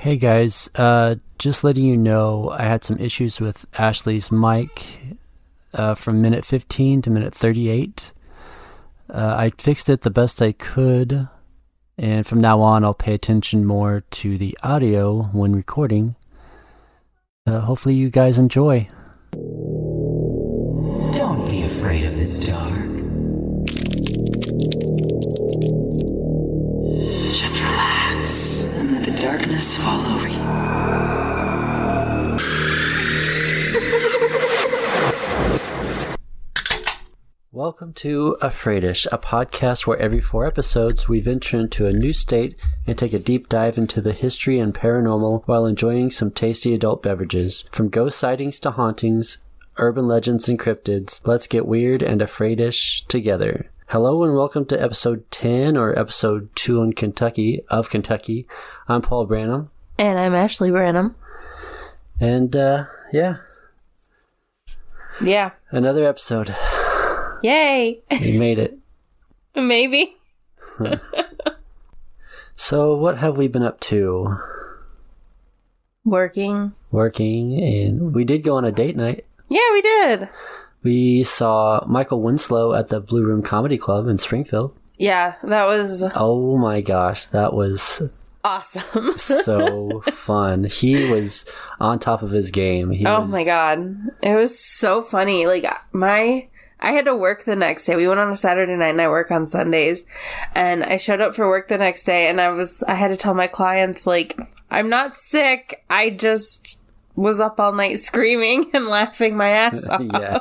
Hey guys, just letting you know I had some issues with Ashley's mic from minute 15 to minute 38. I fixed it the best I could, and from now on I'll pay attention more to the audio when recording. Hopefully you guys enjoy. Don't be afraid of the dark. Just relax and let the darkness fall over you. Welcome to Afraidish, a podcast where every 4 episodes we venture into a new state and take a deep dive into the history and paranormal while enjoying some tasty adult beverages. From ghost sightings to hauntings, urban legends and cryptids, let's get weird and Afraidish together. Hello and welcome to episode 10 or episode 2 in Kentucky. I'm Paul Branham. And I'm Ashley Branham. And, Yeah. Another episode. Yay! We made it. Maybe. So, what have we been up to? Working, and we did go on a date night. Yeah, we did. We saw Michael Winslow at the Blue Room Comedy Club in Springfield. Yeah, that was... Oh my gosh, that was... awesome. So fun. He was on top of his game. My god. It was so funny. Like, I had to work the next day. We went on a Saturday night and I work on Sundays. And I showed up for work the next day and I had to tell my clients, like, I'm not sick. I just was up all night screaming and laughing my ass off. Yeah.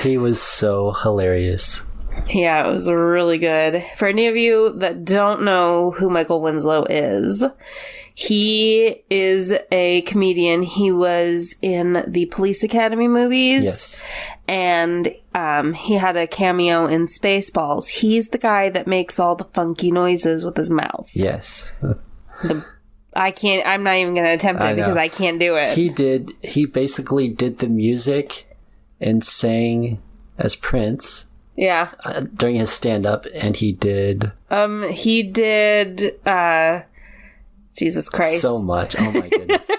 He was so hilarious. Yeah, it was really good. For any of you that don't know who Michael Winslow is, he is a comedian. He was in the Police Academy movies. Yes. And he had a cameo in Spaceballs. He's the guy that makes all the funky noises with his mouth. Yes. I'm not even going to attempt it because I can't do it. He basically did the music and sang as Prince. Yeah. During his stand-up, and he did... Jesus Christ. So much. Oh my goodness.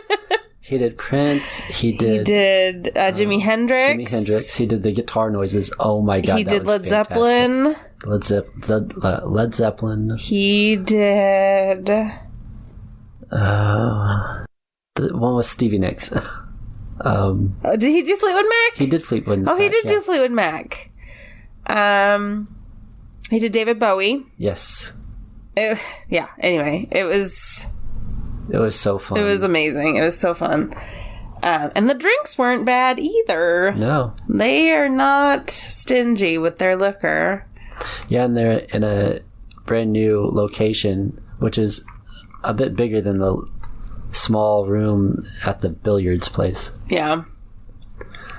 He did Prince. He did Jimi Hendrix. He did the guitar noises. Oh my god. He did Led Zeppelin. Led Zeppelin. He did... the one with Stevie Nicks. Did he do Fleetwood Mac? He did Fleetwood Mac. Oh, he did do Fleetwood Mac. He did David Bowie. Yes. Anyway, it was so fun. It was amazing. It was so fun. And the drinks weren't bad either. No. They are not stingy with their liquor. Yeah, and they're in a brand new location, which is a bit bigger than the small room at the billiards place. Yeah.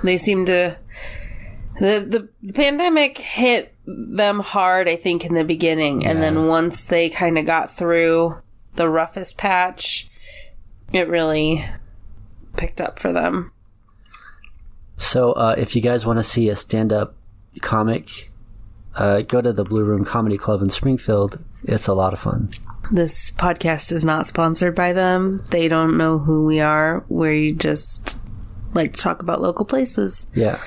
They seem to... The pandemic hit them hard, I think, in the beginning. Yeah. And then once they kind of got through the roughest patch, it really picked up for them. So if you guys want to see a stand-up comic, go to the Blue Room Comedy Club in Springfield. It's a lot of fun. This podcast is not sponsored by them. They don't know who we are. We just like to talk about local places. Yeah.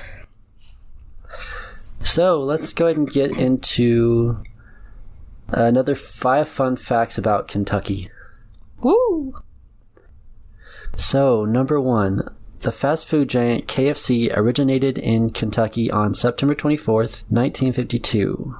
So let's go ahead and get into another 5 fun facts about Kentucky. Woo! So, number 1, the fast food giant KFC originated in Kentucky on September 24th, 1952.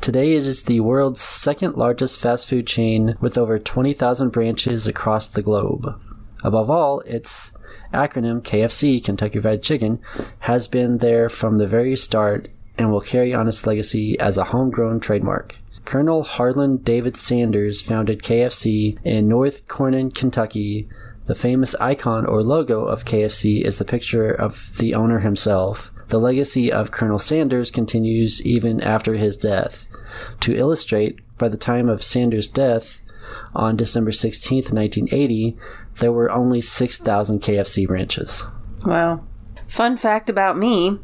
Today it is the world's second largest fast food chain with over 20,000 branches across the globe. Above all, its acronym KFC, Kentucky Fried Chicken, has been there from the very start and will carry on its legacy as a homegrown trademark. Colonel Harlan David Sanders founded KFC in North Corning, Kentucky. The famous icon or logo of KFC is the picture of the owner himself. The legacy of Colonel Sanders continues even after his death. To illustrate, by the time of Sanders' death on December 16, 1980, there were only 6,000 KFC branches. Wow. Fun fact about me,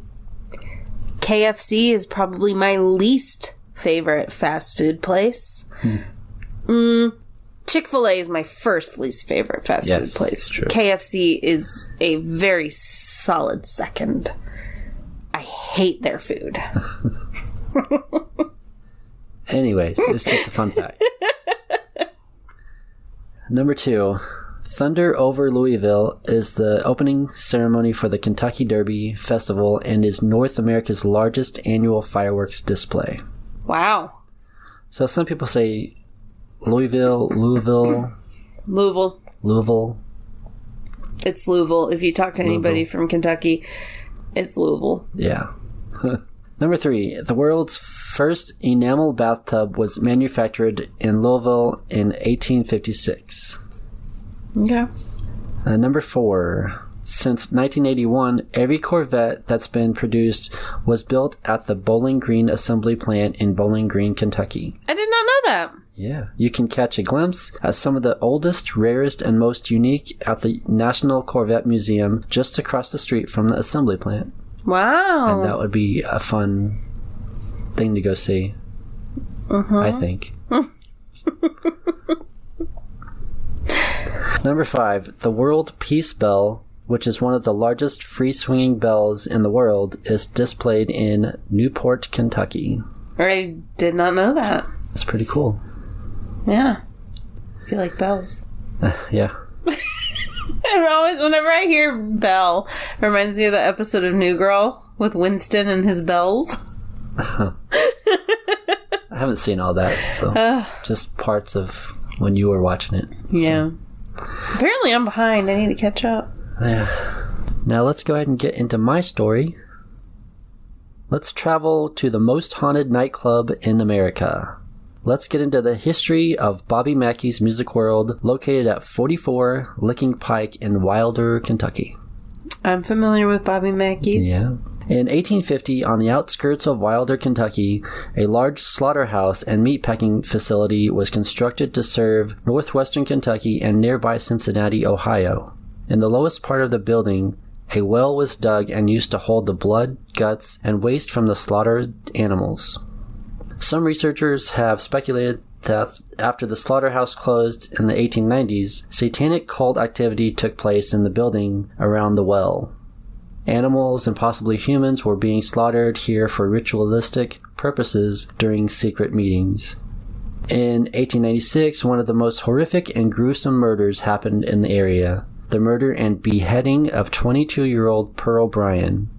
KFC is probably my least favorite fast food place. Chick-fil-A is my first least favorite fast food place. True. KFC is a very solid second. I hate their food. Anyways, it's just a fun fact. Number 2. Thunder over Louisville is the opening ceremony for the Kentucky Derby Festival and is North America's largest annual fireworks display. Wow. So some people say Louisville. It's Louisville. If you talk to anybody from Kentucky, it's Louisville. Yeah. Number 3. The world's first enamel bathtub was manufactured in Louisville in 1856. Okay. Number 4. Since 1981, every Corvette that's been produced was built at the Bowling Green Assembly Plant in Bowling Green, Kentucky. I did not know that. Yeah. You can catch a glimpse at some of the oldest, rarest, and most unique at the National Corvette Museum just across the street from the assembly plant. Wow. And that would be a fun thing to go see, I think. Number 5. The World Peace Bell, which is one of the largest free-swinging bells in the world, is displayed in Newport, Kentucky. I did not know that. That's pretty cool. Yeah. I feel like bells. Yeah. Whenever I hear bell, it reminds me of the episode of New Girl with Winston and his bells. I haven't seen all that, so just parts of when you were watching it. Yeah. Apparently I'm behind. I need to catch up. Yeah. Now let's go ahead and get into my story. Let's travel to the most haunted nightclub in America. Let's get into the history of Bobby Mackey's Music World, located at 44 Licking Pike in Wilder, Kentucky. I'm familiar with Bobby Mackey's. Yeah. In 1850, on the outskirts of Wilder, Kentucky, a large slaughterhouse and meatpacking facility was constructed to serve northwestern Kentucky and nearby Cincinnati, Ohio. In the lowest part of the building, a well was dug and used to hold the blood, guts, and waste from the slaughtered animals. Some researchers have speculated that after the slaughterhouse closed in the 1890s, satanic cult activity took place in the building around the well. Animals and possibly humans were being slaughtered here for ritualistic purposes during secret meetings. In 1896, one of the most horrific and gruesome murders happened in the area. The murder and beheading of 22-year-old Pearl Bryan.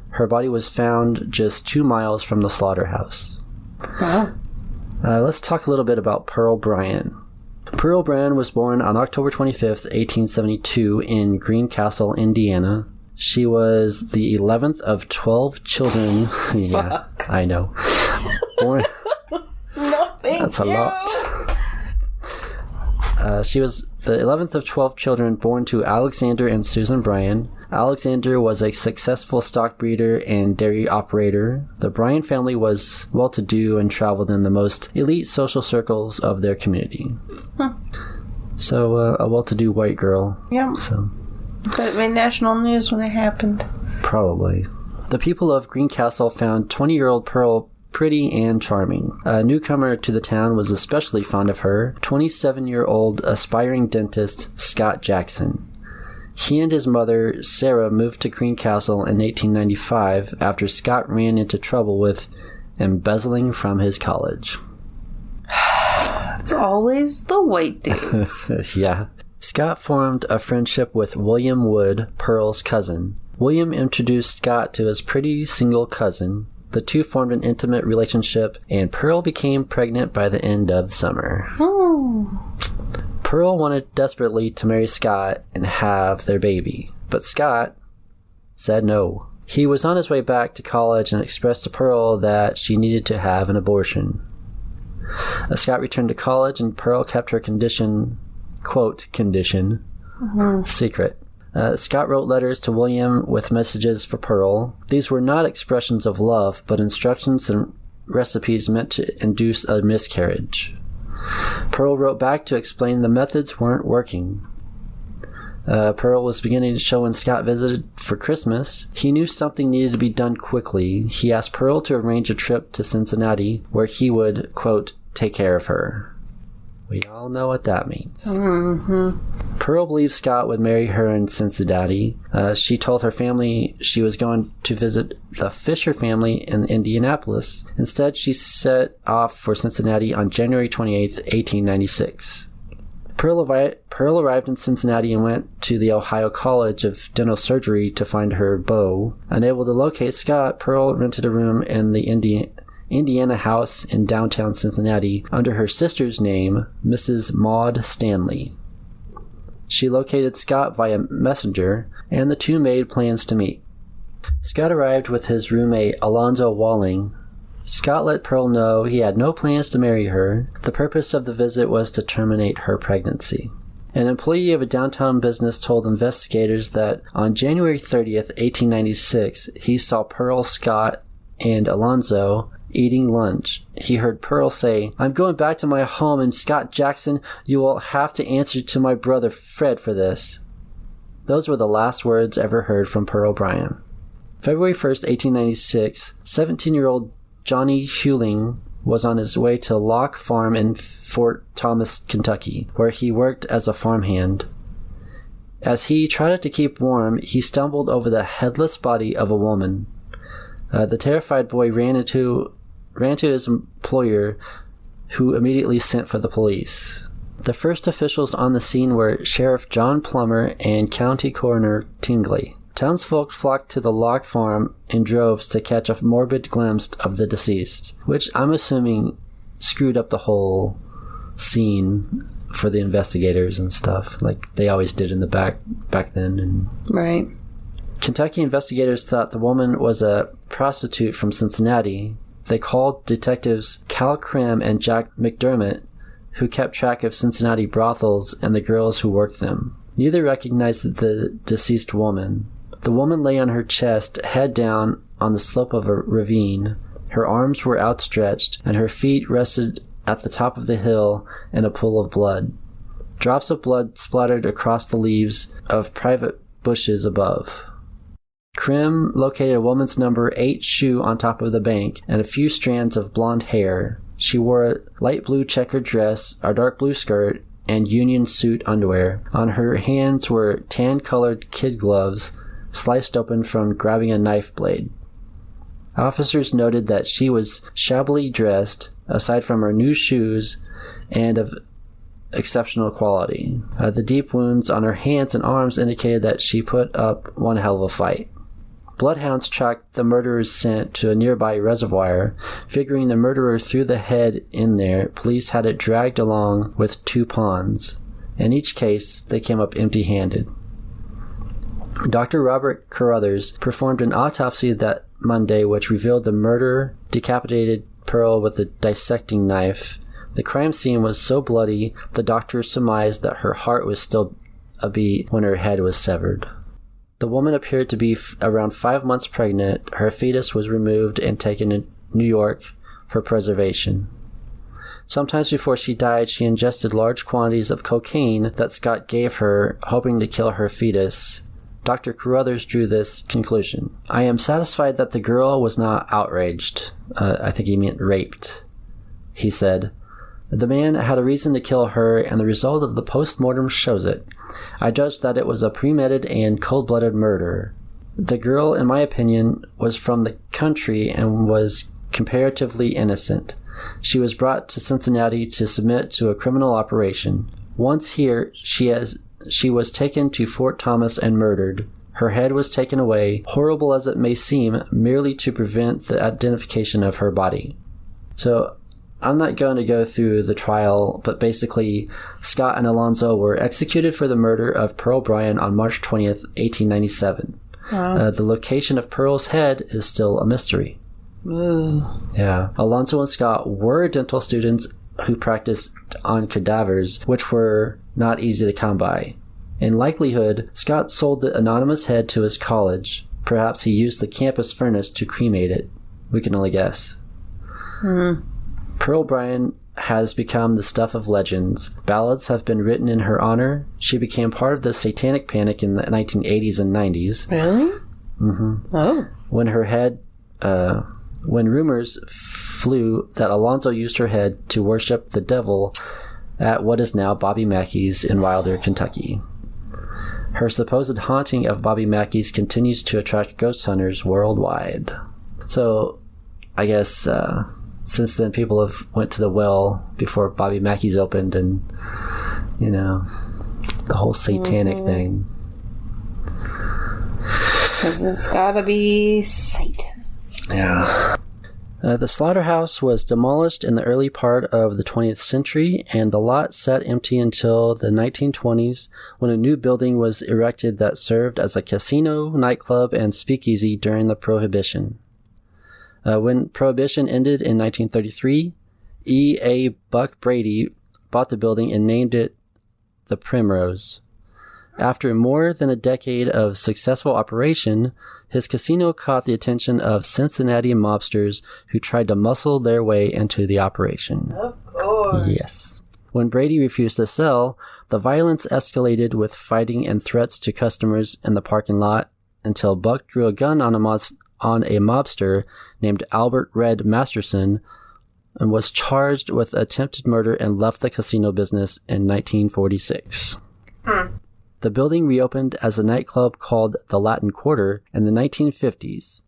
Her body was found just 2 miles from the slaughterhouse. Wow. Let's talk a little bit about Pearl Bryan. Pearl Bryan was born on October 25th, 1872 in Greencastle, Indiana. She was the 11th of 12 children. Yeah, I know. Born... No, thank That's a lot. She was the 11th of 12 children born to Alexander and Susan Bryan. Alexander was a successful stock breeder and dairy operator. The Bryan family was well-to-do and traveled in the most elite social circles of their community. So, a well-to-do white girl. Yeah. So, But it made national news when it happened. probably. The people of Greencastle found 20-year-old Pearl pretty and charming. A newcomer to the town was especially fond of her, 27-year-old aspiring dentist Scott Jackson. He and his mother, Sarah, moved to Greencastle in 1895 after Scott ran into trouble with embezzling from his college. It's always the white dudes. Yeah. Scott formed a friendship with William Wood, Pearl's cousin. William introduced Scott to his pretty single cousin. The two formed an intimate relationship, and Pearl became pregnant by the end of summer. Pearl wanted desperately to marry Scott and have their baby, but Scott said no. He was on his way back to college and expressed to Pearl that she needed to have an abortion. Scott returned to college, and Pearl kept her condition, quote, condition, secret. Scott wrote letters to William with messages for Pearl. These were not expressions of love, but instructions and recipes meant to induce a miscarriage. Pearl wrote back to explain the methods weren't working. Pearl was beginning to show when Scott visited for Christmas. He knew something needed to be done quickly. He asked Pearl to arrange a trip to Cincinnati where he would, quote, take care of her. We all know what that means. Mm-hmm. Pearl believed Scott would marry her in Cincinnati. She told her family she was going to visit the Fisher family in Indianapolis. Instead, she set off for Cincinnati on January 28th, 1896. Pearl arrived in Cincinnati and went to the Ohio College of Dental Surgery to find her beau. Unable to locate Scott, Pearl rented a room in the Indiana house in downtown Cincinnati under her sister's name, Mrs. Maud Stanley. She located Scott via messenger, and the two made plans to meet. Scott arrived with his roommate, Alonzo Walling. Scott let Pearl know he had no plans to marry her. The purpose of the visit was to terminate her pregnancy. An employee of a downtown business told investigators that on January 30th, 1896, he saw Pearl, Scott, and Alonzo eating lunch. He heard Pearl say, "I'm going back to my home, and Scott Jackson, you will have to answer to my brother Fred for this." Those were the last words ever heard from Pearl Bryan. February 1st, 1896, 17-year-old Johnny Hewling was on his way to Lock Farm in Fort Thomas, Kentucky, where he worked as a farmhand. As he tried to keep warm, he stumbled over the headless body of a woman. The terrified boy ran to his employer, who immediately sent for the police. The first officials on the scene were Sheriff John Plummer and County Coroner Tingley. Townsfolk flocked to the Lock Farm in droves to catch a morbid glimpse of the deceased, which I'm assuming screwed up the whole scene for the investigators and stuff, like they always did in the back then. And Right. Kentucky investigators thought the woman was a prostitute from Cincinnati. They called detectives Cal Krim and Jack McDermott, who kept track of Cincinnati brothels and the girls who worked them. Neither recognized the deceased woman. The woman lay on her chest, head down, on the slope of a ravine. Her arms were outstretched, and her feet rested at the top of the hill in a pool of blood. Drops of blood splattered across the leaves of private bushes above. Krim located a woman's number 8 shoe on top of the bank and a few strands of blonde hair. She wore a light blue checkered dress, a dark blue skirt, and union suit underwear. On her hands were tan-colored kid gloves, sliced open from grabbing a knife blade. Officers noted that she was shabbily dressed, aside from her new shoes, and of exceptional quality. The deep wounds on her hands and arms indicated that she put up one hell of a fight. Bloodhounds tracked the murderer's scent to a nearby reservoir. Figuring the murderer threw the head in there, police had it dragged along with 2 pawns. In each case, they came up empty-handed. Dr. Robert Carruthers performed an autopsy that Monday which revealed the murderer decapitated Pearl with a dissecting knife. The crime scene was so bloody, the doctor surmised that her heart was still a beat when her head was severed. The woman appeared to be around 5 months pregnant. Her fetus was removed and taken to New York for preservation. Sometimes before she died, she ingested large quantities of cocaine that Scott gave her, hoping to kill her fetus. Dr. Carruthers drew this conclusion: "I am satisfied that the girl was not outraged." I think he meant raped. He said, "The man had a reason to kill her, and the result of the post-mortem shows it. I judged that it was a premeditated and cold-blooded murder. The girl, in my opinion, was from the country and was comparatively innocent. She was brought to Cincinnati to submit to a criminal operation. Once here, she was taken to Fort Thomas and murdered. Her head was taken away, horrible as it may seem, merely to prevent the identification of her body." So, I'm not going to go through the trial, but basically, Scott and Alonzo were executed for the murder of Pearl Bryan on March 20th, 1897. Wow. The location of Pearl's head is still a mystery. Ugh. Yeah. Alonzo and Scott were dental students who practiced on cadavers, which were not easy to come by. In likelihood, Scott sold the anonymous head to his college. Perhaps he used the campus furnace to cremate it. We can only guess. Pearl Bryan has become the stuff of legends. Ballads have been written in her honor. She became part of the satanic panic in the 1980s and 90s. Really? Mm-hmm. Oh. When rumors flew that Alonzo used her head to worship the devil, at what is now Bobby Mackey's in Wilder, Kentucky. Her supposed haunting of Bobby Mackey's continues to attract ghost hunters worldwide. So, I guess since then people have went to the well before Bobby Mackey's opened, and you know, the whole satanic thing. Because it's gotta be Satan. Yeah. The slaughterhouse was demolished in the early part of the 20th century, and the lot sat empty until the 1920s, when a new building was erected that served as a casino, nightclub, and speakeasy during the Prohibition. When Prohibition ended in 1933, E.A. Buck Brady bought the building and named it the Primrose. After more than a decade of successful operation, his casino caught the attention of Cincinnati mobsters who tried to muscle their way into the operation. Of course. Yes. When Brady refused to sell, the violence escalated with fighting and threats to customers in the parking lot until Buck drew a gun on a mobster named Albert Red Masterson and was charged with attempted murder and left the casino business in 1946. The building reopened as a nightclub called the Latin Quarter in the 1950s.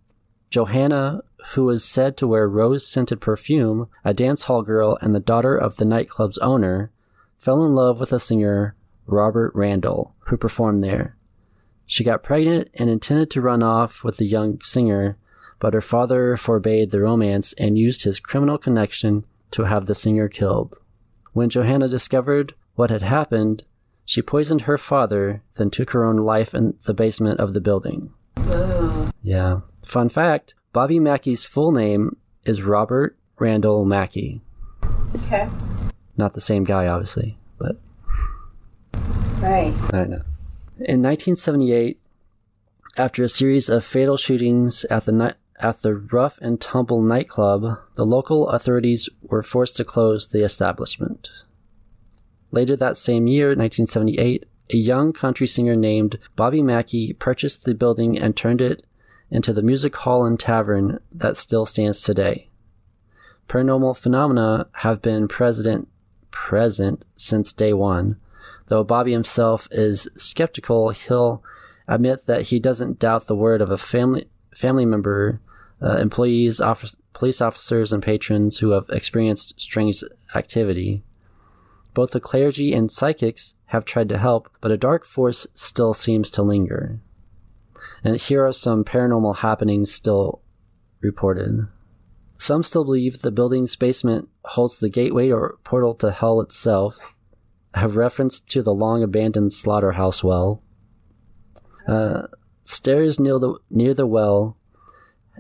Johanna, who was said to wear rose-scented perfume, a dance hall girl and the daughter of the nightclub's owner, fell in love with a singer, Robert Randall, who performed there. She got pregnant and intended to run off with the young singer, but her father forbade the romance and used his criminal connection to have the singer killed. When Johanna discovered what had happened, she poisoned her father, then took her own life in the basement of the building. Ugh. Yeah. Fun fact, Bobby Mackey's full name is Robert Randall Mackey. Okay. Not the same guy, obviously, but... Right. I know. In 1978, after a series of fatal shootings at the Rough and Tumble nightclub, the local authorities were forced to close the establishment. Later that same year, 1978, a young country singer named Bobby Mackey purchased the building and turned it into the music hall and tavern that still stands today. Paranormal phenomena have been present since day one. Though Bobby himself is skeptical, he'll admit that he doesn't doubt the word of a family member, employees, police officers, and patrons who have experienced strange activity. Both the clergy and psychics have tried to help, but a dark force still seems to linger. And here are some paranormal happenings still reported. Some still believe the building's basement holds the gateway or portal to hell itself, have reference to the long-abandoned slaughterhouse well. Stairs near the well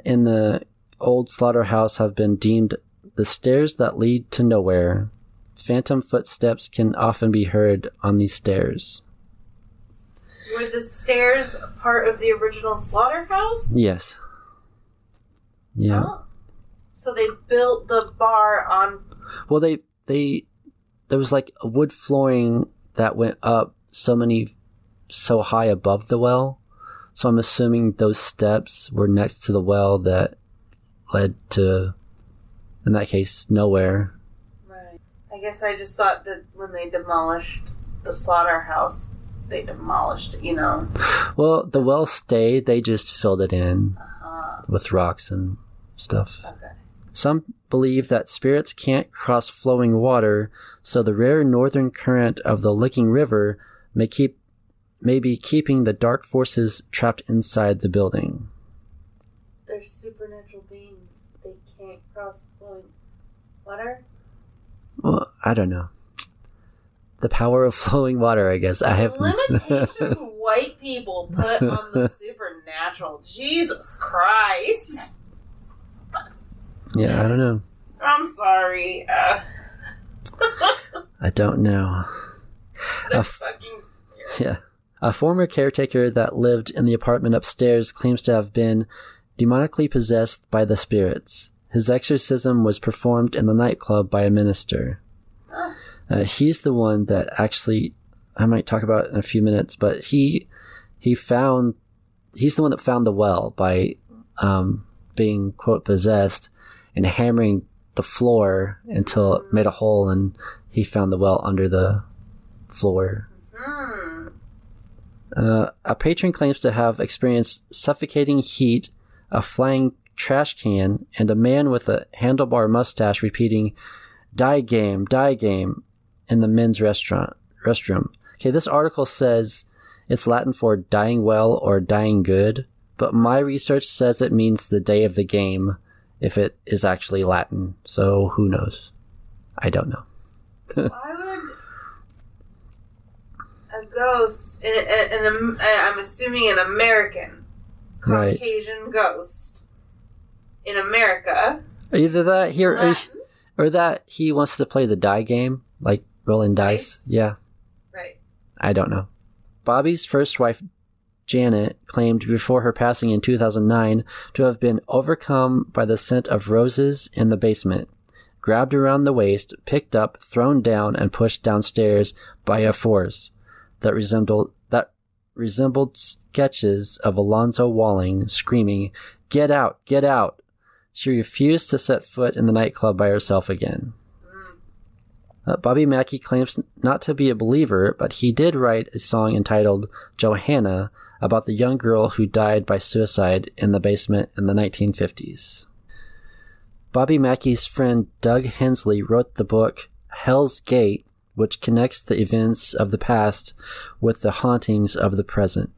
in the old slaughterhouse have been deemed the stairs that lead to nowhere. Phantom footsteps can often be heard on these stairs. Were the stairs part of the original slaughterhouse? Yes. Yeah. Oh. So they built the bar on... Well, there was like a wood flooring that went up so high above the well. So I'm assuming those steps were next to the well that led to, in that case, nowhere. Right. I guess I just thought that when they demolished the slaughterhouse, they demolished it, Well, the well stayed. They just filled it in with rocks and stuff. Okay. Some believe that spirits can't cross flowing water, so the rare northern current of the Licking River may be keeping the dark forces trapped inside the building. They're supernatural beings. They can't cross flowing water? Well, I don't know. The power of flowing water, I guess. I have limitations white people put on the supernatural. Jesus Christ. Yeah, I don't know. I'm sorry. I don't know. They're fucking scary. Yeah. A former caretaker that lived in the apartment upstairs claims to have been demonically possessed by the spirits. His exorcism was performed in the nightclub by a minister. He's the one that actually, I might talk about in a few minutes, but he's the one that found the well by being, quote, possessed and hammering the floor until it made a hole, and he found the well under the floor. A patron claims to have experienced suffocating heat, a flying trash can, and a man with a handlebar mustache repeating, die game, in the men's restroom. Okay, this article says it's Latin for dying well or dying good, but my research says it means the day of the game, if it is actually Latin. So who knows? I don't know. Why would a ghost, I'm assuming an American Caucasian ghost in America, either that here or that he wants to play the die game, like rolling dice. Yeah. Right. I don't know. Bobby's first wife, Janet, claimed before her passing in 2009 to have been overcome by the scent of roses in the basement, grabbed around the waist, picked up, thrown down, and pushed downstairs by a force that resembled sketches of Alonzo Walling screaming, "Get out! Get out!" She refused to set foot in the nightclub by herself again. Bobby Mackey claims not to be a believer, but he did write a song entitled Johanna about the young girl who died by suicide in the basement in the 1950s. Bobby Mackey's friend Doug Hensley wrote the book Hell's Gate, which connects the events of the past with the hauntings of the present.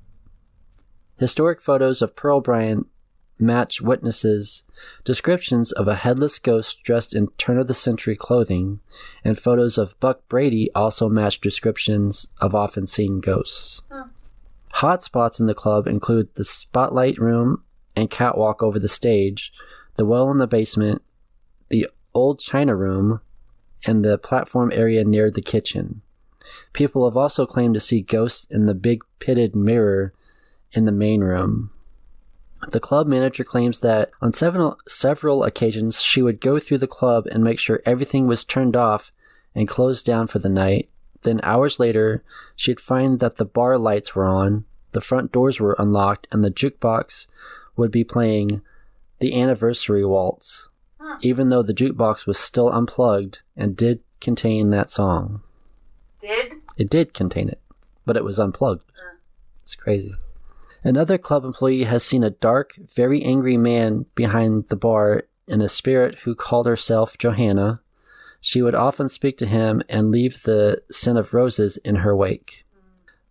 Historic photos of Pearl Bryant match witnesses' descriptions of a headless ghost dressed in turn-of-the-century clothing, and photos of Buck Brady also match descriptions of often seen ghosts. Hot spots in the club include the spotlight room and catwalk over the stage, the well in the basement, the old china room, and the platform area near the kitchen. People have also claimed to see ghosts in the big pitted mirror in the main room. The club manager claims that on several occasions she would go through the club and make sure everything was turned off and closed down for the night. Then hours later, she'd find that the bar lights were on, the front doors were unlocked, and the jukebox would be playing the Anniversary Waltz, even though the jukebox was still unplugged and did contain that song. It did contain it, but it was unplugged. It's crazy. Another club employee has seen a dark, very angry man behind the bar in a spirit who called herself Johanna. She would often speak to him and leave the scent of roses in her wake.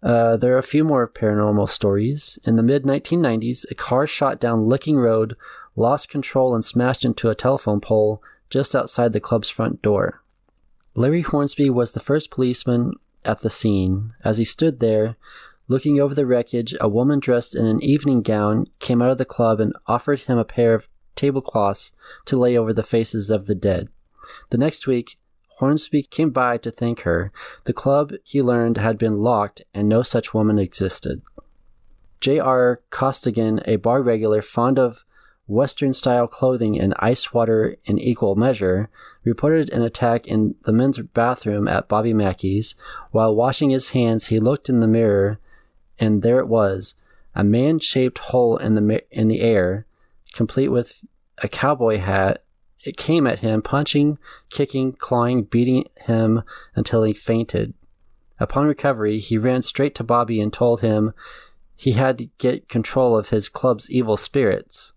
There are a few more paranormal stories. In the mid-1990s, a car shot down Licking Road, lost control, and smashed into a telephone pole just outside the club's front door. Larry Hornsby was the first policeman at the scene. As he stood there, looking over the wreckage, a woman dressed in an evening gown came out of the club and offered him a pair of tablecloths to lay over the faces of the dead. The next week, Hornsby came by to thank her. The club, he learned, had been locked and no such woman existed. J.R. Costigan, a bar regular fond of Western-style clothing and ice water in equal measure, reported an attack in the men's bathroom at Bobby Mackey's. While washing his hands, he looked in the mirror, and there it was, a man-shaped hole in the air, complete with a cowboy hat. It came at him, punching, kicking, clawing, beating him until he fainted. Upon recovery, he ran straight to Bobby and told him he had to get control of his club's evil spirits.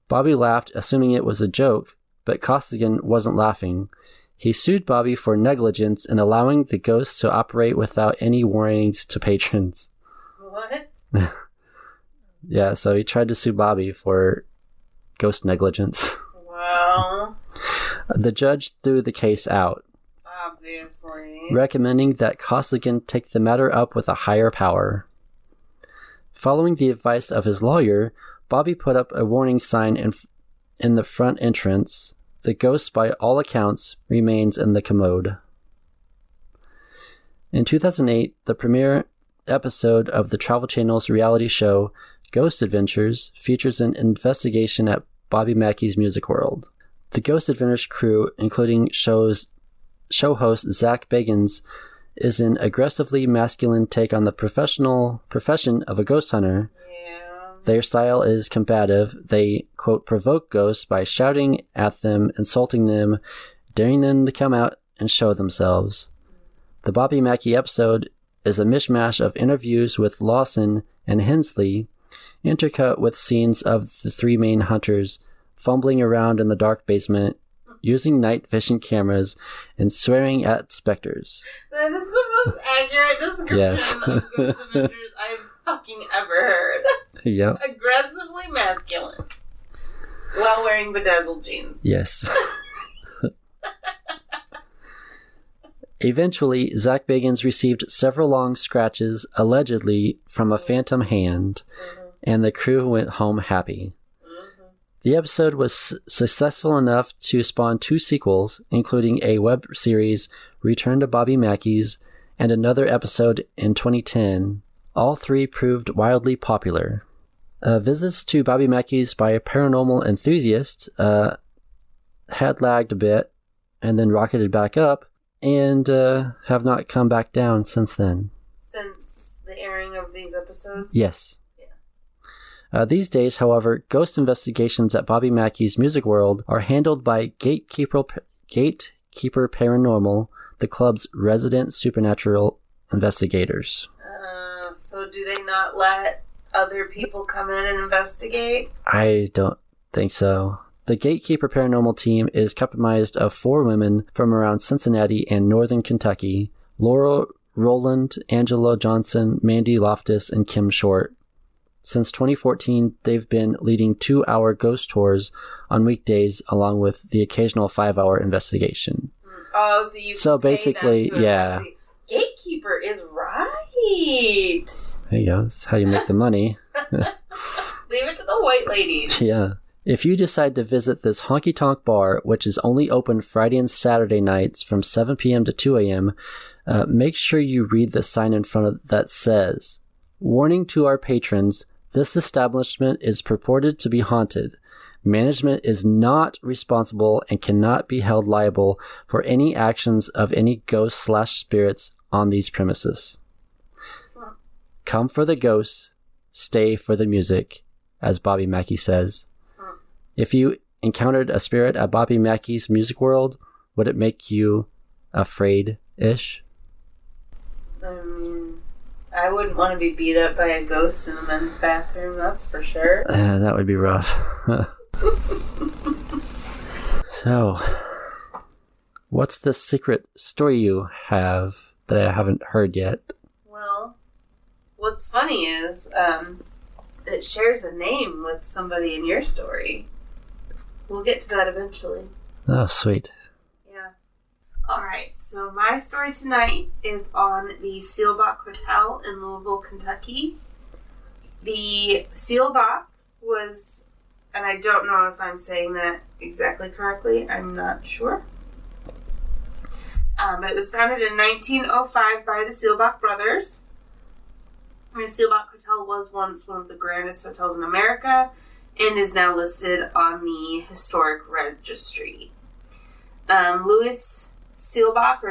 Bobby laughed, assuming it was a joke, but Costigan wasn't laughing. He sued Bobby for negligence in allowing the ghosts to operate without any warnings to patrons. What? Yeah, so he tried to sue Bobby for ghost negligence. Well, the judge threw the case out, obviously, recommending that Costigan take the matter up with a higher power. Following the advice of his lawyer, Bobby put up a warning sign in the front entrance. The ghost, by all accounts, remains in the commode. In 2008, the premiere episode of the Travel Channel's reality show Ghost Adventures features an investigation at Bobby Mackey's Music World. The Ghost Adventures crew, including show host Zach Bagans, is an aggressively masculine take on the profession of a ghost hunter. Yeah. Their style is combative. They, quote, provoke ghosts by shouting at them, insulting them, daring them to come out and show themselves. The Bobby Mackey episode is a mishmash of interviews with Lawson and Hensley, intercut with scenes of the three main hunters fumbling around in the dark basement, using night vision cameras, and swearing at specters. That is the most accurate description of Ghost Avengers I've fucking ever heard. Yep. Aggressively masculine. While wearing bedazzled jeans. Yes. Eventually, Zach Bagans received several long scratches, allegedly from a phantom hand, and the crew went home happy. The episode was successful enough to spawn 2 sequels, including a web series, Return to Bobby Mackey's, and another episode in 2010. All 3 proved wildly popular. Visits to Bobby Mackey's by paranormal enthusiasts had lagged a bit, and then rocketed back up, and have not come back down since then. Since the airing of these episodes? Yes. These days, however, ghost investigations at Bobby Mackey's Music World are handled by Gatekeeper Paranormal, the club's resident supernatural investigators. So do they not let other people come in and investigate? I don't think so. The Gatekeeper Paranormal team is comprised of 4 women from around Cincinnati and northern Kentucky: Laura Rowland, Angela Johnson, Mandy Loftus, and Kim Short. Since 2014, they've been leading 2-hour ghost tours on weekdays, along with the occasional 5-hour investigation. Oh, so you so can basically, pay them to yeah. Gatekeeper is right. There you go. That's how you make the money. Leave it to the white ladies. Yeah. If you decide to visit this honky-tonk bar, which is only open Friday and Saturday nights from 7 p.m. to 2 a.m., make sure you read the sign in front of that says, "Warning to our patrons, this establishment is purported to be haunted. Management is not responsible and cannot be held liable for any actions of any ghosts/spirits on these premises. Come for the ghosts, stay for the music," as Bobby Mackey says. If you encountered a spirit at Bobby Mackey's Music World, would it make you afraid-ish? I mean, I wouldn't want to be beat up by a ghost in a men's bathroom, that's for sure. That would be rough. So, what's the secret story you have that I haven't heard yet? Well, what's funny is it shares a name with somebody in your story. We'll get to that eventually. Oh, sweet. Yeah. Alright, so my story tonight is on the Seelbach Hotel in Louisville, Kentucky. The Seelbach was, and I don't know if I'm saying that exactly correctly, I'm not sure. But it was founded in 1905 by the Seelbach brothers. The Seelbach Hotel was once one of the grandest hotels in America and is now listed on the Historic Registry. Louis Seelbach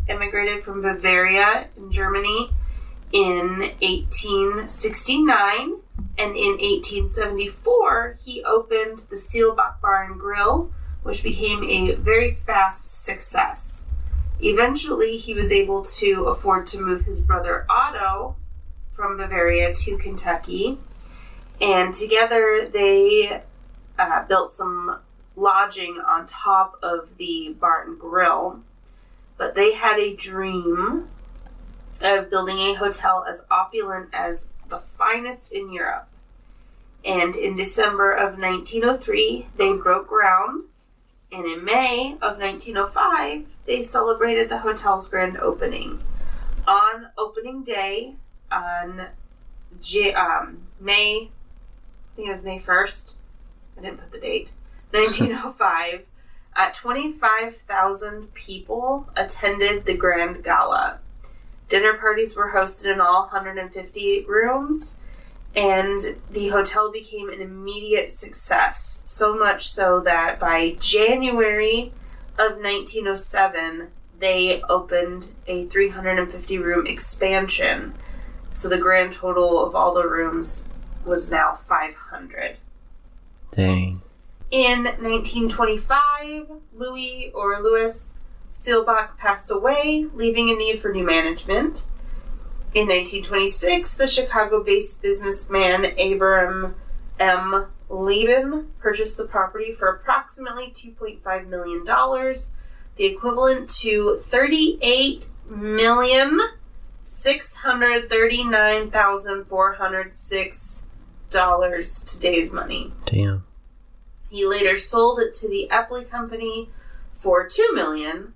immigrated from Bavaria in Germany in 1869, and in 1874 he opened the Seelbach Bar and Grill, which became a very fast success. Eventually he was able to afford to move his brother Otto from Bavaria to Kentucky, and together they built some lodging on top of the bar and grill. But they had a dream of building a hotel as opulent as the finest in Europe. And in December of 1903, they broke ground. And in May of 1905, they celebrated the hotel's grand opening. On opening day, on May 1st, I didn't put the date, 1905, 25,000 people attended the grand gala. Dinner parties were hosted in all 158 rooms, and the hotel became an immediate success, so much so that by January of 1907, they opened a 350-room expansion. So the grand total of all the rooms was now 500. Dang. In 1925, Louis Seelbach passed away, leaving a need for new management. In 1926, the Chicago-based businessman Abram M. Leben purchased the property for approximately $2.5 million, the equivalent to $38,639,406 today's money. Damn. He later sold it to the Epley Company for $2 million,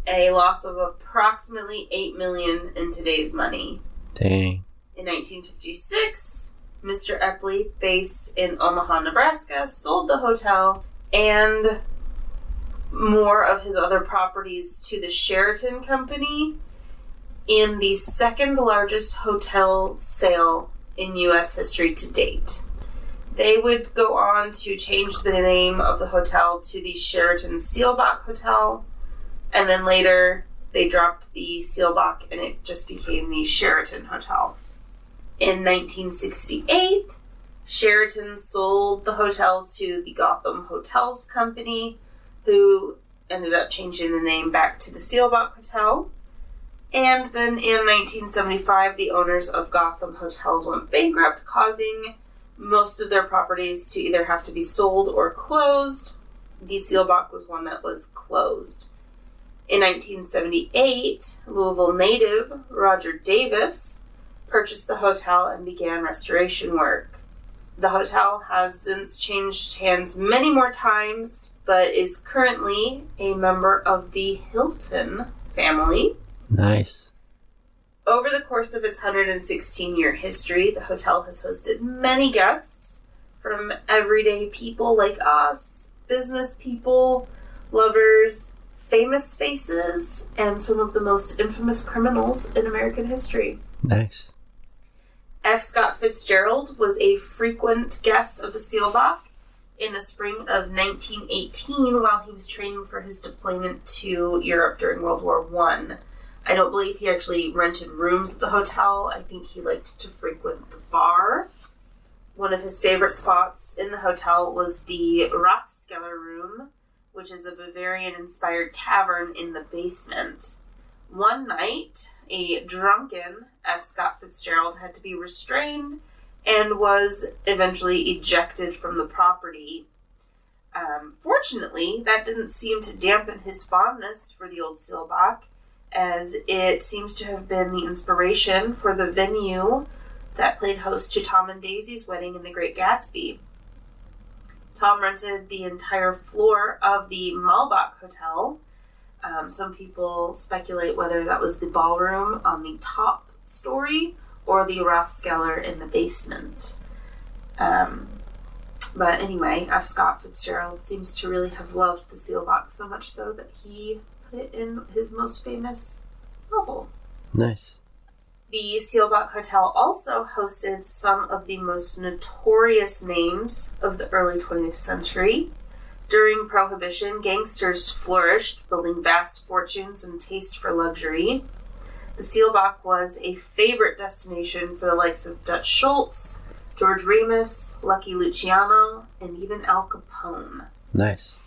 a loss of approximately $8 million in today's money. Dang. In 1956, Mr. Epley, based in Omaha, Nebraska, sold the hotel and more of his other properties to the Sheraton Company in the second largest hotel sale in U.S. history to date. They would go on to change the name of the hotel to the Sheraton Seelbach Hotel, and then later they dropped the Silbach and it just became the Sheraton Hotel. In 1968, Sheraton sold the hotel to the Gotham Hotels Company, who ended up changing the name back to the Seelbach Hotel. And then in 1975, the owners of Gotham Hotels went bankrupt, causing most of their properties to either have to be sold or closed. The Seelbach was one that was closed. In 1978, Louisville native Roger Davis purchased the hotel and began restoration work. The hotel has since changed hands many more times, but is currently a member of the Hilton family. Nice. Over the course of its 116-year history, the hotel has hosted many guests from everyday people like us, business people, lovers, famous faces, and some of the most infamous criminals in American history. Nice. F. Scott Fitzgerald was a frequent guest of the Seelbach in the spring of 1918 while he was training for his deployment to Europe during World War I. I don't believe he actually rented rooms at the hotel. I think he liked to frequent the bar. One of his favorite spots in the hotel was the Rathskeller Room, which is a Bavarian-inspired tavern in the basement. One night, a drunken F. Scott Fitzgerald had to be restrained and was eventually ejected from the property. Fortunately, that didn't seem to dampen his fondness for the old Silbach, as it seems to have been the inspiration for the venue that played host to Tom and Daisy's wedding in The Great Gatsby. Tom rented the entire floor of the Malbach Hotel. Some people speculate whether that was the ballroom on the top story or the Rathskeller in the basement. But anyway, F. Scott Fitzgerald seems to really have loved the Seelbach so much so that he put it in his most famous novel. Nice. The Seelbach Hotel also hosted some of the most notorious names of the early 20th century. During Prohibition, gangsters flourished, building vast fortunes and taste for luxury. The Seelbach was a favorite destination for the likes of Dutch Schultz, George Remus, Lucky Luciano, and even Al Capone. Nice.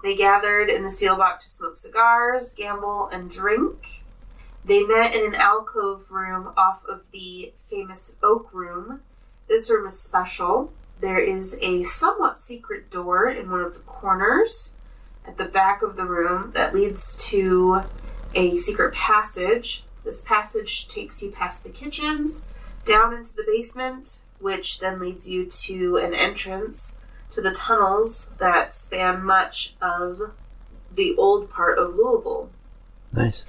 They gathered in the Seelbach to smoke cigars, gamble, and drink. They met in an alcove room off of the famous Oak Room. This room is special. There is a somewhat secret door in one of the corners at the back of the room that leads to a secret passage. This passage takes you past the kitchens, down into the basement, which then leads you to an entrance to the tunnels that span much of the old part of Louisville. Nice.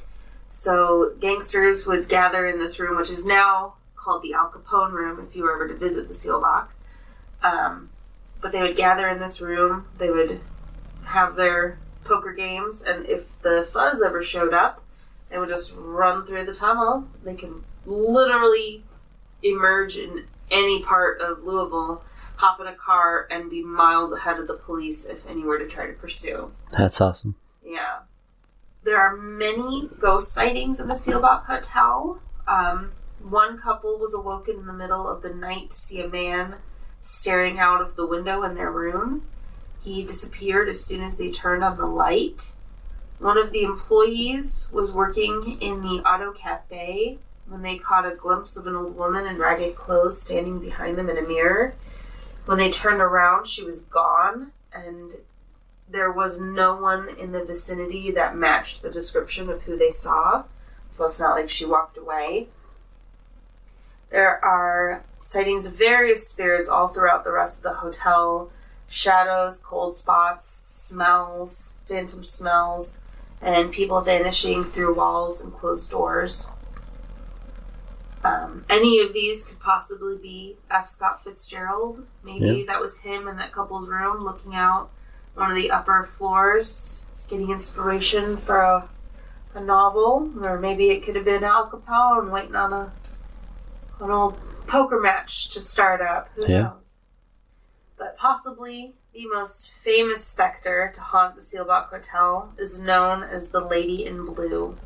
So gangsters would gather in this room, which is now called the Al Capone Room if you were ever to visit the Seelbach. But they would gather in this room, they would have their poker games, and if the fuzz ever showed up, they would just run through the tunnel. They can literally emerge in any part of Louisville, hop in a car, and be miles ahead of the police if any were to try to pursue. That's awesome. Yeah. There are many ghost sightings in the Seelbach Hotel. One couple was awoken in the middle of the night to see a man staring out of the window in their room. He disappeared as soon as they turned on the light. One of the employees was working in the auto cafe when they caught a glimpse of an old woman in ragged clothes standing behind them in a mirror. When they turned around, she was gone, and there was no one in the vicinity that matched the description of who they saw. So it's not like she walked away. There are sightings of various spirits all throughout the rest of the hotel. Shadows, cold spots, smells, phantom smells, and people vanishing through walls and closed doors. Any of these could possibly be F. Scott Fitzgerald. Maybe that was him in that couple's room looking out one of the upper floors, getting inspiration for a novel. Or maybe it could have been Al Capone waiting on an old poker match to start up. Who knows? But possibly the most famous specter to haunt the Seelbach Hotel is known as the Lady in Blue.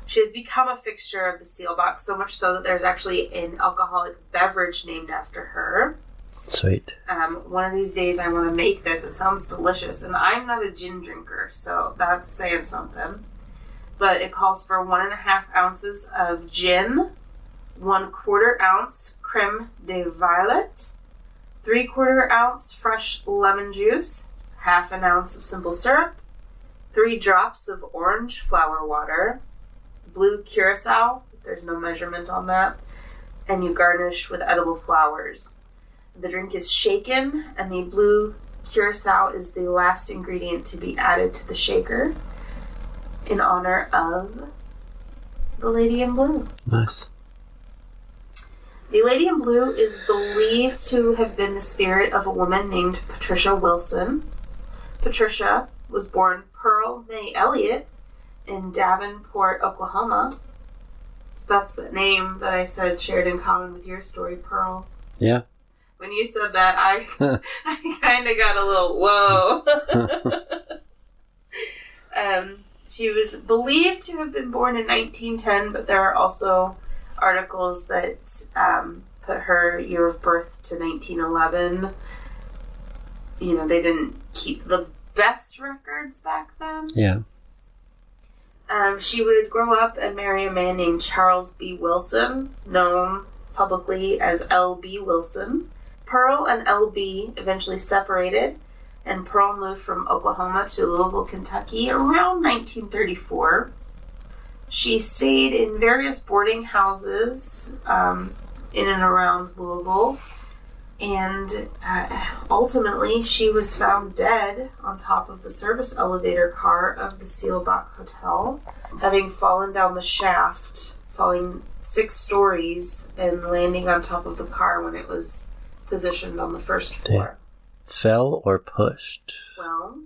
She has become a fixture of the Seelbach, so much so that there's actually an alcoholic beverage named after her. Sweet. One of these days I want to make this. It sounds delicious. And I'm not a gin drinker, so that's saying something. But it calls for 1.5 ounces of gin, 1/4 ounce creme de violet, 3/4 ounce fresh lemon juice, 1/2 ounce of simple syrup, 3 drops of orange flower water, blue curacao, there's no measurement on that, and you garnish with edible flowers. The drink is shaken, and the blue curacao is the last ingredient to be added to the shaker in honor of the Lady in Blue. Nice. The Lady in Blue is believed to have been the spirit of a woman named Patricia Wilson. Patricia was born Pearl May Elliott in Davenport, Oklahoma. So that's the name that I said shared in common with your story, Pearl. Yeah. When you said that, I kind of got a little, whoa. She was believed to have been born in 1910, but there are also articles that put her year of birth to 1911. You know, they didn't keep the best records back then. Yeah. She would grow up and marry a man named Charles B. Wilson, known publicly as L.B. Wilson. Pearl and L.B. eventually separated, and Pearl moved from Oklahoma to Louisville, Kentucky around 1934. She stayed in various boarding houses in and around Louisville, and ultimately she was found dead on top of the service elevator car of the Seelbach Hotel, having fallen down the shaft, falling 6 stories and landing on top of the car when it was positioned on the first floor. Fell or pushed? Well,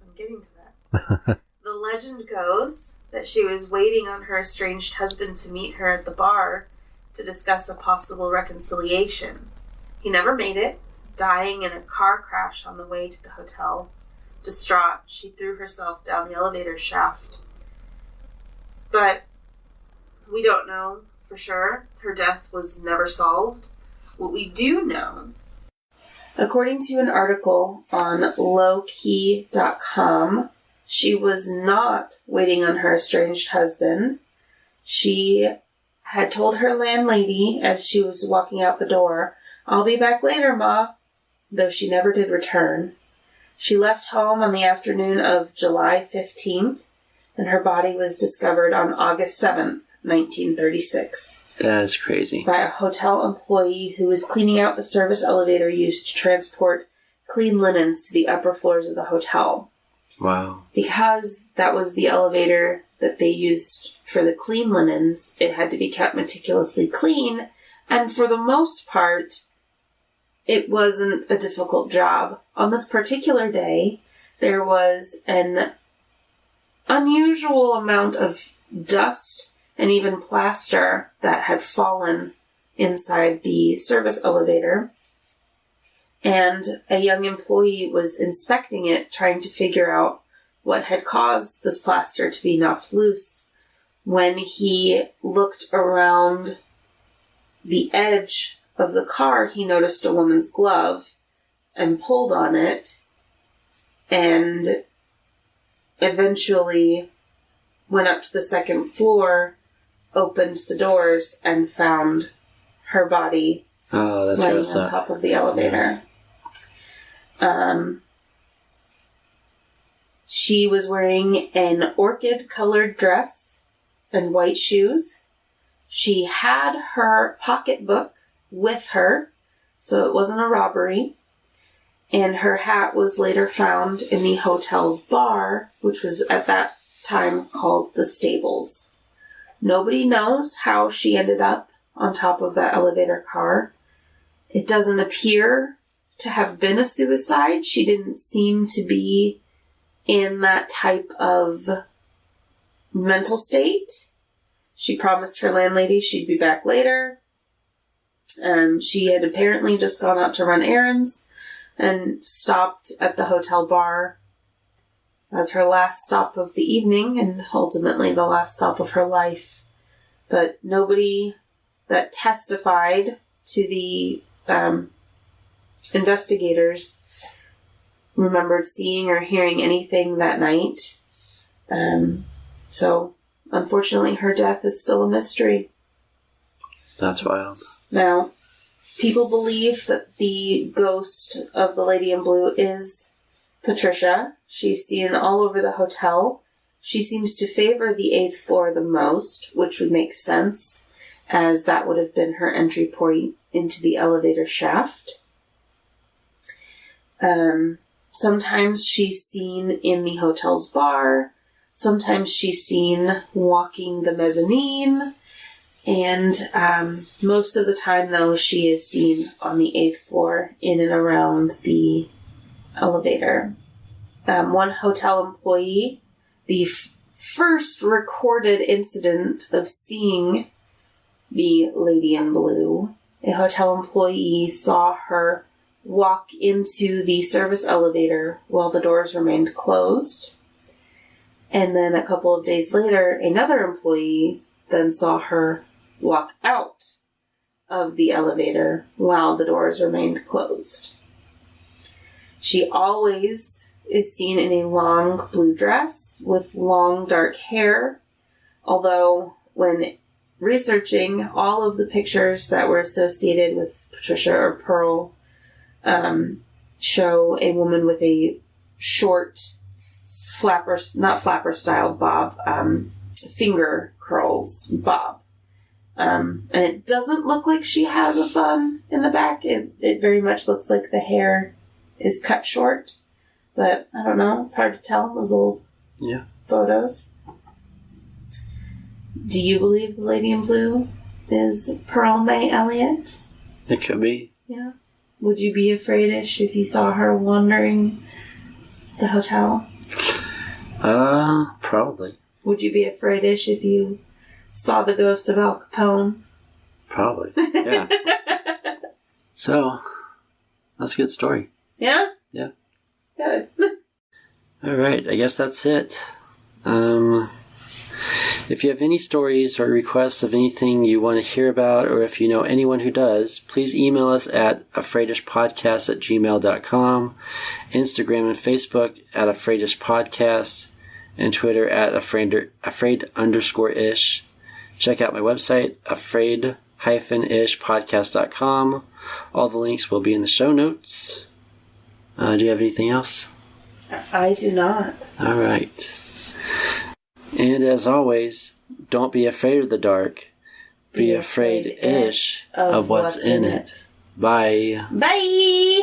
I'm getting to that. The legend goes that she was waiting on her estranged husband to meet her at the bar to discuss a possible reconciliation. He never made it, dying in a car crash on the way to the hotel. Distraught, she threw herself down the elevator shaft. But we don't know for sure. Her death was never solved. What we do know, according to an article on lowkey.com, she was not waiting on her estranged husband. She had told her landlady as she was walking out the door, "I'll be back later, Ma," though she never did return. She left home on the afternoon of July 15th, and her body was discovered on August 7th, 1936. That is crazy. By a hotel employee who was cleaning out the service elevator used to transport clean linens to the upper floors of the hotel. Wow. Because that was the elevator that they used for the clean linens, it had to be kept meticulously clean, and for the most part, it wasn't a difficult job. On this particular day, there was an unusual amount of dust and even plaster that had fallen inside the service elevator. And a young employee was inspecting it, trying to figure out what had caused this plaster to be knocked loose. When he looked around the edge of the car, he noticed a woman's glove and pulled on it, and eventually went up to the second floor, opened the doors, and found her body laying on top of the elevator. She was wearing an orchid-colored dress and white shoes. She had her pocketbook with her, so it wasn't a robbery. And her hat was later found in the hotel's bar, which was at that time called the Stables. Nobody knows how she ended up on top of that elevator car. It doesn't appear to have been a suicide. She didn't seem to be in that type of mental state. She promised her landlady she'd be back later. She had apparently just gone out to run errands and stopped at the hotel bar as her last stop of the evening and ultimately the last stop of her life. But nobody that testified to the investigators remembered seeing or hearing anything that night. So, unfortunately, her death is still a mystery. That's wild. Now, people believe that the ghost of the Lady in Blue is Patricia. She's seen all over the hotel. She seems to favor the 8th floor the most, which would make sense, as that would have been her entry point into the elevator shaft. Sometimes she's seen in the hotel's bar. Sometimes she's seen walking the mezzanine. And most of the time, though, she is seen on the 8th floor in and around the elevator. One hotel employee, the first recorded incident of seeing the Lady in Blue, a hotel employee saw her walk into the service elevator while the doors remained closed. And then a couple of days later, another employee then saw her walk out of the elevator while the doors remained closed. She always is seen in a long blue dress with long dark hair, although when researching all of the pictures that were associated with Patricia or Pearl show a woman with a short not flapper styled bob, finger curls bob. And it doesn't look like she has a bun in the back. It very much looks like the hair is cut short. But I don't know. It's hard to tell, those old photos. Do you believe the Lady in Blue is Pearl May Elliott? It could be. Yeah. Would you be afraid-ish if you saw her wandering the hotel? Probably. Would you be afraid-ish if you saw the ghost of Al Capone? Probably, yeah. So, that's a good story. Yeah? Yeah. Good. Alright, I guess that's it. If you have any stories or requests of anything you want to hear about, or if you know anyone who does, please _email us at afraidishpodcast@gmail.com, Instagram and Facebook at afraidishpodcast, and Twitter at afraid_ish. Check out my website, afraid-ishpodcast.com. All the links will be in the show notes. Do you have anything else? I do not. Alright. And as always, don't be afraid of the dark. Be afraid-ish of what's in it. Bye. Bye!